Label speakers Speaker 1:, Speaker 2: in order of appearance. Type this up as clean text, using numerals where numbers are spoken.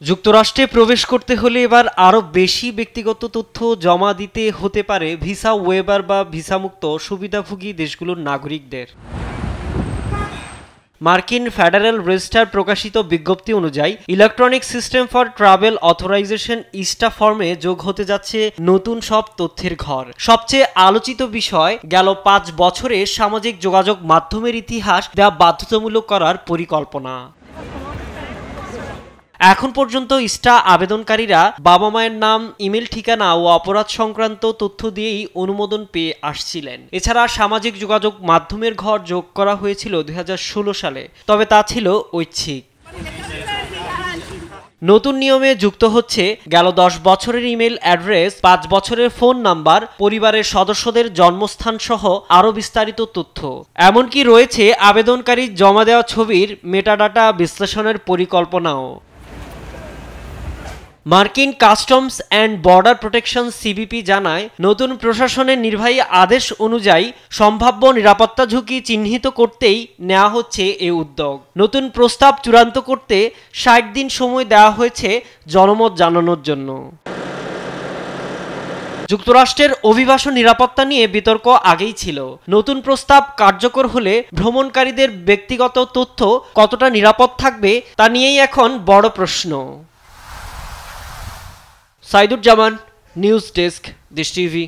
Speaker 1: যুক্তরাষ্ট্রে প্রবেশ করতে হলে এবার আরও বেশি ব্যক্তিগত তথ্য জমা দিতে হতে পারে ভিসা ওয়েবার বা ভিসামুক্ত সুবিধাভোগী দেশগুলোর নাগরিকদের। মার্কিন ফেডারেল রেজিস্টার প্রকাশিত বিজ্ঞপ্তি অনুযায়ী electronic system for travel authorization ESTA ফর্মে যোগ হতে যাচ্ছে নতুন সব তথ্যের ঘর। সবচেয়ে আলোচিত বিষয়, গেল 5 বছরে সামাজিক যোগাযোগ মাধ্যমের ইতিহাস দেওয়া বাধ্যতামূলক করার পরিকল্পনা। এখন পর্যন্ত ইস্টা আবেদনকারীরা বাবা মায়ের নাম, ইমেল ঠিকানা ও অপরাধ সংক্রান্ত তথ্য দিয়েই অনুমোদন পেয়ে আসছিলেন। এছাড়া সামাজিক যোগাযোগ মাধ্যমের ঘর যোগ করা হয়েছিল 2016 সালে, তবে তা ছিল ঐচ্ছিক। নতুন নিয়মে যুক্ত হচ্ছে গেল 10 বছরের ইমেল অ্যাড্রেস, 5 বছরের ফোন নাম্বার, পরিবারের সদস্যদের জন্মস্থান সহ আরও বিস্তারিত তথ্য। এমনকি রয়েছে আবেদনকারী জমা দেওয়া ছবির মেটাডাটা বিশ্লেষণের পরিকল্পনাও। মার্কিন customs and border protection CBP জানায়, নতুন প্রশাসনের নির্বাহী আদেশ অনুযায়ী সম্ভাব্য নিরাপত্তা ঝুঁকি চিহ্নিত করতেই নেওয়া হচ্ছে এই উদ্যোগ। নতুন প্রস্তাব চূড়ান্ত করতে 60 দিন সময় দেওয়া হয়েছে জনমত জানানোর জন্য। যুক্তরাষ্ট্রের অভিবাসন নিরাপত্তা নিয়ে বিতর্ক আগেই ছিল। নতুন প্রস্তাব কার্যকর হলে ভ্রমণকারীদের ব্যক্তিগত তথ্য কতটা নিরাপদ থাকবে তা নিয়েই এখন বড় প্রশ্ন। সাইদুজ্জামান, নিউজ ডেস্ক, দেশ টিভি।